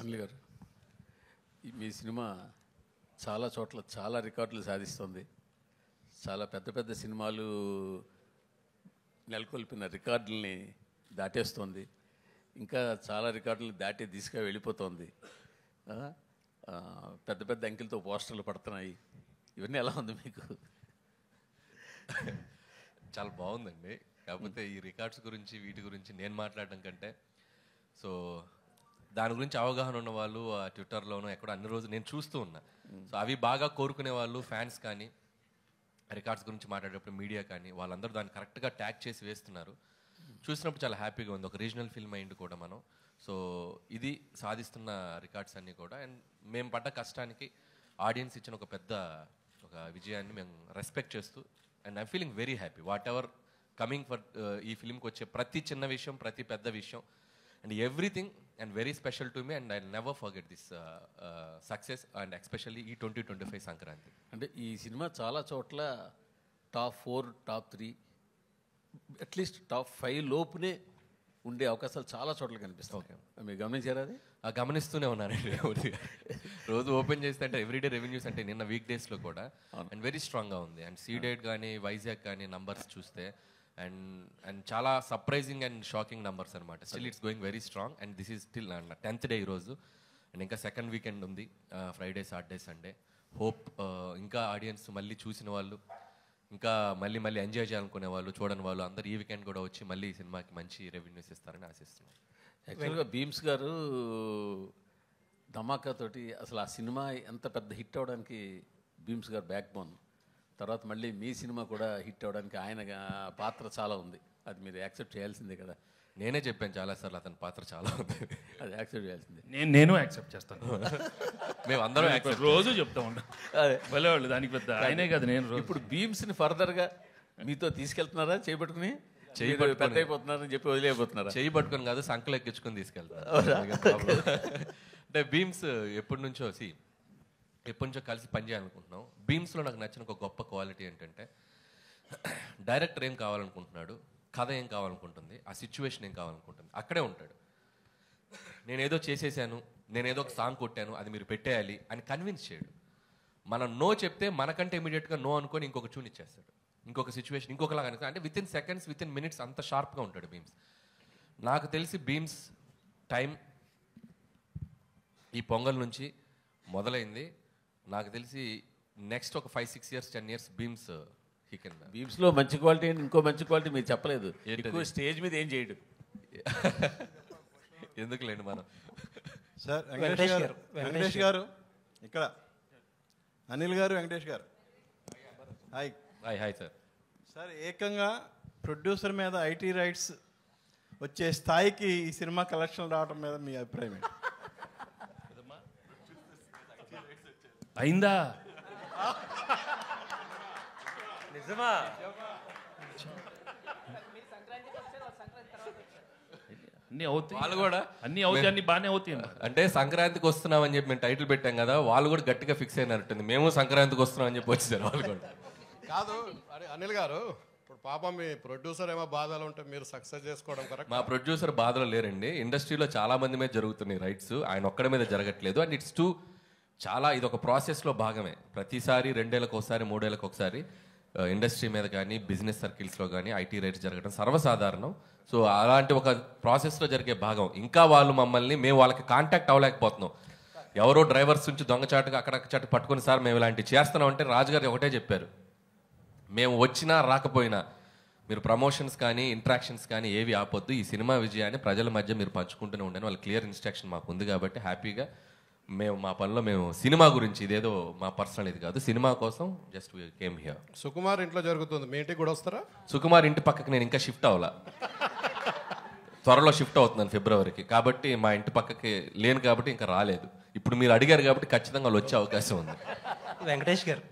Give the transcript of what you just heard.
అనిల్ గారు, మీ సినిమా చాలా చోట్ల చాలా రికార్డులు సాధిస్తుంది. చాలా పెద్ద పెద్ద సినిమాలు నెలకొల్పిన రికార్డుల్ని దాటేస్తుంది. ఇంకా చాలా రికార్డులు దాటి దిశగా వెళ్ళిపోతుంది. పెద్ద పెద్ద అంకెలతో పోస్టర్లు పడుతున్నాయి. ఇవన్నీ ఎలా ఉంది మీకు? చాలా బాగుందండి. కాకపోతే ఈ రికార్డ్స్ గురించి వీటి గురించి నేను మాట్లాడడం కంటే దాని గురించి అవగాహన ఉన్న వాళ్ళు ట్విట్టర్లోనూ ఎక్కడో అన్ని రోజులు నేను చూస్తూ ఉన్నా. సో అవి బాగా కోరుకునే వాళ్ళు ఫ్యాన్స్ కానీ రికార్డ్స్ గురించి మాట్లాడేటప్పుడు మీడియా కానీ వాళ్ళందరూ దాన్ని కరెక్ట్గా ట్యాగ్ చేసి వేస్తున్నారు. చూసినప్పుడు చాలా హ్యాపీగా ఉంది. ఒక రీజనల్ ఫిల్మ్ అయింది కూడా మనం. సో ఇది సాధిస్తున్న రికార్డ్స్ అన్నీ కూడా. అండ్ మేము పడ్డ కష్టానికి ఆడియన్స్ ఇచ్చిన ఒక పెద్ద విజయాన్ని మేము రెస్పెక్ట్ చేస్తూ and I'm feeling very happy what ever coming for ఈ ఫిల్మ్కి వచ్చే ప్రతి చిన్న విషయం, ప్రతి పెద్ద విషయం and everything and very special to me and I never forget this success and especially ఈ 2025 సంక్రాంతి. అంటే ఈ సినిమా చాలా చోట్ల టాప్ 4, టాప్ 3, అట్లీస్ట్ టాప్ 5 లోపునే ఉండే అవకాశాలు చాలా చోట్ల కనిపిస్తాయి. ఓకే, మీరు గమనించారా? అది గమనిస్తూనే ఉన్నానండి. రోజు ఓపెన్ చేస్తే అంటే ఎవ్రీడే రెవెన్యూస్ అంటే నిన్న వీక్ డేస్లో కూడా అండ్ వెరీ స్ట్రాంగ్గా ఉంది. అండ్ సీడెడ్ కానీ వైజాగ్ కానీ నంబర్స్ చూస్తే అండ్ చాలా సర్ప్రైజింగ్ అండ్ షాకింగ్ నంబర్స్ అనమాట. Still it's going very strong and this is still 10th day ఈరోజు. అండ్ ఇంకా సెకండ్ వీకెండ్ ఉంది, ఫ్రైడే, సాటర్డే, సండే. హోప్ ఇంకా ఆడియన్స్ మళ్ళీ చూసిన వాళ్ళు, ఇంకా మళ్ళీ ఎంజాయ్ చేయాలనుకునే వాళ్ళు, చూడని వాళ్ళు అందరూ ఈ వీకెండ్ కూడా వచ్చి మళ్ళీ ఈ సినిమాకి మంచి రెవెన్యూస్ ఇస్తారని ఆశిస్తున్నాను. యాక్చువల్గా భీమ్స్ గారు ధమాకాతోటి అసలు ఆ సినిమా ఎంత పెద్ద హిట్ అవడానికి భీమ్స్ గారు బ్యాక్ బోన్. తర్వాత మళ్ళీ మీ సినిమా కూడా హిట్ అవ్వడానికి ఆయన పాత్ర చాలా ఉంది. అది మీరు యాక్సెప్ట్ చేయాల్సిందే కదా. నేనే చెప్పాను చాలాసార్లు అతని పాత్ర చాలా ఉంది, అది యాక్సెప్ట్ చేయాల్సిందే. నేను యాక్సెప్ట్ చేస్తాను. మేము అందరం రోజు చెప్తా ఉంటాం. అదే వాళ్ళు దానికి పెద్ద ఆయనే కదా. నేను ఇప్పుడు భీమ్స్ని ఫర్దర్గా మీతో తీసుకెళ్తున్నారా? చేయబట్టుకుని పెద్ద అయిపోతున్నారని చెప్పి వదిలేకపోతున్నారా? చేయి పట్టుకొని కాదు, సంకలు ఎక్కించుకొని తీసుకెళ్తారు. అంటే భీమ్స్ ఎప్పటి నుంచో కలిసి పనిచేయాలనుకుంటున్నాం. భీమ్స్లో నాకు నచ్చిన ఒక గొప్ప క్వాలిటీ ఏంటంటే డైరెక్టర్ ఏం కావాలనుకుంటున్నాడు, కథ ఏం కావాలనుకుంటుంది, ఆ సిచ్యువేషన్ ఏం కావాలనుకుంటుంది, అక్కడే ఉంటాడు. నేనేదో చేసేసాను, నేనేదో ఒక సాంగ్ కొట్టాను, అది మీరు పెట్టేయాలి అని కన్విన్స్ చేయడు. మనం నో చెప్తే మనకంటే ఇమీడియట్గా నో అనుకొని ఇంకొక ట్యూన్ ఇచ్చేస్తాడు, ఇంకొక సిచ్యువేషన్ ఇంకొకలాగా. అంటే with in seconds, with in minutes అంత షార్ప్గా ఉంటాడు భీమ్స్. నాకు తెలిసి భీమ్స్ టైం ఈ పొంగల్ నుంచి మొదలైంది. నాకు తెలిసి నెక్స్ట్ ఒక 5, 6 years, 10 years భీమ్స్ భీమ్స్లో మంచి క్వాలిటీ అండ్ ఇంకో మంచి క్వాలిటీ మీరు చెప్పలేదు. ఎక్కువ స్టేజ్ మీద ఏం చేయడు. ఎందుకులేండి మనం. సార్ వెంకటేష్ గారు ఇక్కడ, అనిల్ గారు, వెంకటేష్ గారు, హాయ్. Hi sir. సార్ ఏకంగా ప్రొడ్యూసర్ మీద ఐటీ రైట్స్ వచ్చే స్థాయికి ఈ సినిమా కలెక్షన్ రావడం మీద మీ అభిప్రాయం ఏంటి? అయిందా? నిజమా? అన్నీ అవుతాయి, వాళ్ళు కూడా అన్నీ అవుతాయి, అన్ని బాగానే అవుతాయి. అంటే సంక్రాంతికి వస్తున్నామని చెప్పి మేము టైటిల్ పెట్టాం కదా, వాళ్ళు కూడా గట్టిగా ఫిక్స్ అయినట్టుంది. మేము సంక్రాంతికి వస్తున్నామని చెప్పి వచ్చేసారు వాళ్ళు కూడా. కాదు అరే అనిల్ గారు, ఇప్పుడు పాపం మీ ప్రొడ్యూసర్ ఏమో బాధలు ఉంటే మీరు సక్సెస్ చేసుకోవడం కరెక్ట్. మా ప్రొడ్యూసర్ బాధలు లేరండి. ఇండస్ట్రీలో చాలా మంది మీద జరుగుతున్నాయి రైట్స్, ఆయన ఒక్కడి మీద జరగట్లేదు. అండ్ ఇట్స్ చాలా ఇది ఒక ప్రాసెస్లో భాగమే. ప్రతిసారి 2 ఏళ్ళకి ఒకసారి, 3 ఏళ్ళకి ఒకసారి ఇండస్ట్రీ మీద కానీ బిజినెస్ సర్కిల్స్లో కానీ ఐటీ రైట్స్ జరగడం సర్వసాధారణం. సో అలాంటి ఒక ప్రాసెస్లో జరిగే భాగం. ఇంకా వాళ్ళు మమ్మల్ని, మేము వాళ్ళకి కాంటాక్ట్ అవ్వలేకపోతున్నాం. ఎవరో డ్రైవర్స్ నుంచి దొంగచాటుగా అక్కడక్కడ పట్టుకుని సార్ మేము ఇలాంటివి చేస్తున్నాం అంటే రాజుగారు ఒకటే చెప్పారు, మేము వచ్చినా రాకపోయినా మీరు ప్రమోషన్స్ కానీ ఇంట్రాక్షన్స్ కానీ ఏవి ఆపొద్దు, ఈ సినిమా విజయాన్ని ప్రజల మధ్య మీరు పంచుకుంటూనే ఉండని వాళ్ళ క్లియర్ ఇన్స్ట్రక్షన్ మాకు ఉంది. కాబట్టి హ్యాపీగా మేము మా పనిలో మేము సినిమా గురించి, ఇదేదో మా పర్సనల్ ఇది కాదు, సినిమా కోసం just we came here. Sukumar ఇంట్లో జరుగుతుంది, మీ ఇంటికి కూడా వస్తారా? సుకుమార్ ఇంటి పక్కకి నేను ఇంకా షిఫ్ట్ అవ్వాలా, త్వరలో షిఫ్ట్ అవుతున్నాను ఫిబ్రవరికి. కాబట్టి మా ఇంటి పక్కకి లేను కాబట్టి ఇంకా రాలేదు. ఇప్పుడు మీరు అడిగారు కాబట్టి ఖచ్చితంగా వచ్చే అవకాశం ఉంది. వెంకటేష్ గారు